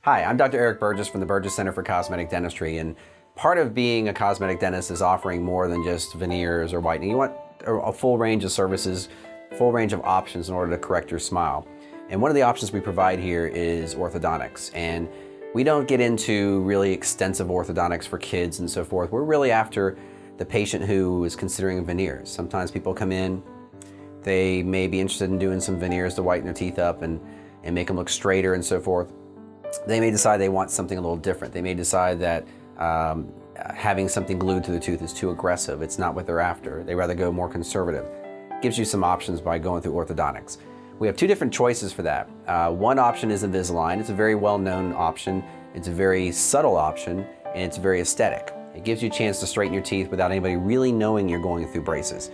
Hi, I'm Dr. Eric Burgess from the Burgess Center for Cosmetic Dentistry, and part of being a cosmetic dentist is offering more than just veneers or whitening. You want a full range of services, full range of options in order to correct your smile. And one of the options we provide here is orthodontics. And we don't get into really extensive orthodontics for kids and so forth. We're really after the patient who is considering veneers. Sometimes people come in, they may be interested in doing some veneers to whiten their teeth up and make them look straighter and so forth. They may decide they want something a little different. They may decide that having something glued to the tooth is too aggressive. It's not what they're after. They rather go more conservative. Gives you some options by going through orthodontics. We have two different choices for that. One option is Invisalign. It's a very well-known option. It's a very subtle option, and it's very aesthetic. It gives you a chance to straighten your teeth without anybody really knowing you're going through braces.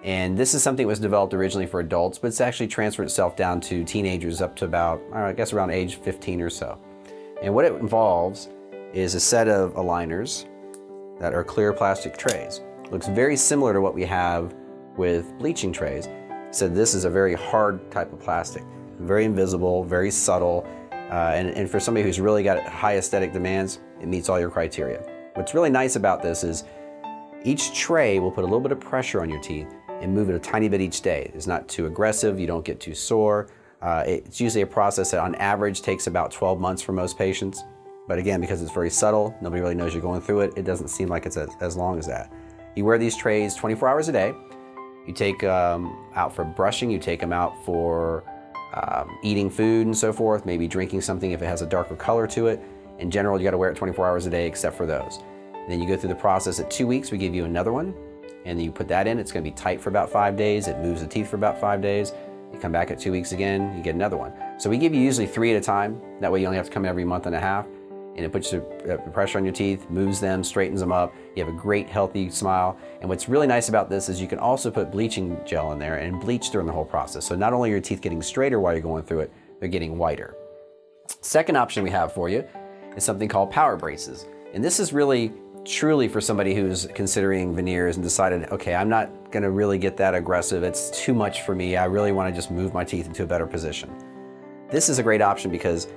And this is something that was developed originally for adults, but it's actually transferred itself down to teenagers up to about, I guess around age 15 or so. And what it involves is a set of aligners that are clear plastic trays. It looks very similar to what we have with bleaching trays. So this is a very hard type of plastic, very invisible, very subtle, and for somebody who's really got high aesthetic demands, it meets all your criteria. What's really nice about this is each tray will put a little bit of pressure on your teeth and move it a tiny bit each day. It's not too aggressive, you don't get too sore. It's usually a process that on average takes about 12 months for most patients. But again, because it's very subtle, nobody really knows you're going through it, it doesn't seem like it's as long as that. You wear these trays 24 hours a day. You take out for brushing, you take them out for eating food and so forth, maybe drinking something if it has a darker color to it. In general, you gotta wear it 24 hours a day except for those. Then you go through the process at 2 weeks, we give you another one, and then you put that in, it's gonna be tight for about 5 days, it moves the teeth for about 5 days, you come back at 2 weeks again, you get another one. So we give you usually 3 at a time, that way you only have to come every month and a half, and it puts the pressure on your teeth, moves them, straightens them up, you have a great healthy smile. And what's really nice about this is you can also put bleaching gel in there and bleach during the whole process. So not only are your teeth getting straighter while you're going through it, they're getting whiter. Second option we have for you is something called power braces. And this is really truly for somebody who's considering veneers and decided, okay, I'm not gonna really get that aggressive, it's too much for me, I really wanna just move my teeth into a better position. This is a great option because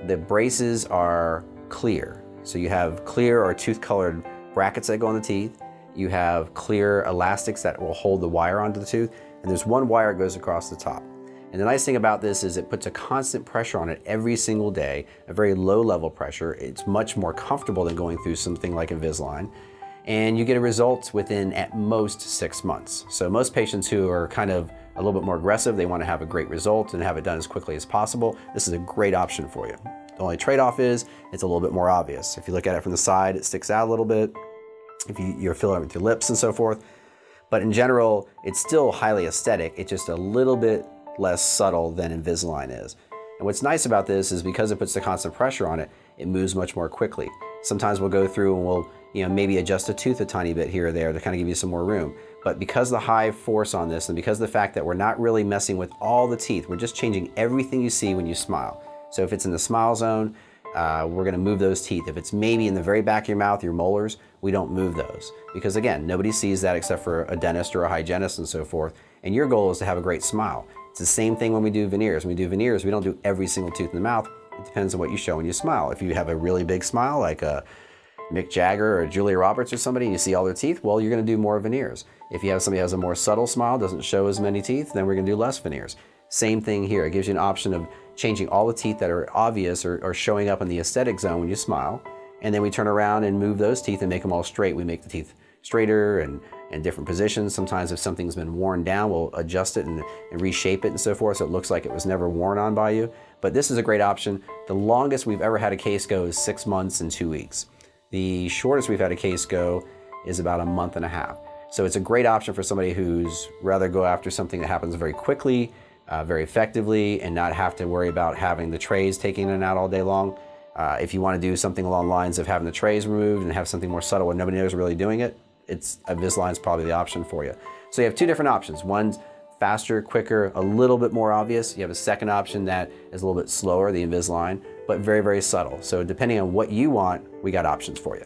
the braces are clear. So you have clear or tooth-colored brackets that go on the teeth, you have clear elastics that will hold the wire onto the tooth, and there's one wire that goes across the top. And the nice thing about this is it puts a constant pressure on it every single day, a very low level pressure. It's much more comfortable than going through something like Invisalign. And you get a result within at most 6 months. So most patients who are kind of a little bit more aggressive, they want to have a great result and have it done as quickly as possible. This is a great option for you. The only trade-off is it's a little bit more obvious. If you look at it from the side, it sticks out a little bit. If you're filling it with your lips and so forth. But in general, it's still highly aesthetic. It's just a little bit less subtle than Invisalign is. And what's nice about this is because it puts the constant pressure on it, it moves much more quickly. Sometimes we'll go through and we'll maybe adjust a tooth a tiny bit here or there to kind of give you some more room. But because of the high force on this and because of the fact that we're not really messing with all the teeth, we're just changing everything you see when you smile. So if it's in the smile zone, we're gonna move those teeth. If it's maybe in the very back of your mouth, your molars, we don't move those. Because again, nobody sees that except for a dentist or a hygienist and so forth. And your goal is to have a great smile. It's the same thing when we do veneers. When we do veneers, we don't do every single tooth in the mouth. It depends on what you show when you smile. If you have a really big smile, like a Mick Jagger or Julia Roberts or somebody, and you see all their teeth, well, you're gonna do more veneers. If you have somebody who has a more subtle smile, doesn't show as many teeth, then we're gonna do less veneers. Same thing here. It gives you an option of changing all the teeth that are obvious or showing up in the aesthetic zone when you smile, and then we turn around and move those teeth and make them all straight. We make the teeth straighter and different positions. Sometimes if something's been worn down, we'll adjust it and reshape it and so forth so it looks like it was never worn on by you. But this is a great option. The longest we've ever had a case go is 6 months and 2 weeks. The shortest we've had a case go is about a month and a half. So it's a great option for somebody who's rather go after something that happens very quickly, very effectively, and not have to worry about having the trays taken in and out all day long. If you want to do something along the lines of having the trays removed and have something more subtle when nobody knows really doing it, Invisalign's probably the option for you. So you have two different options. One's faster, quicker, a little bit more obvious. You have a second option that is a little bit slower, the Invisalign, but very, very subtle. So depending on what you want, we got options for you.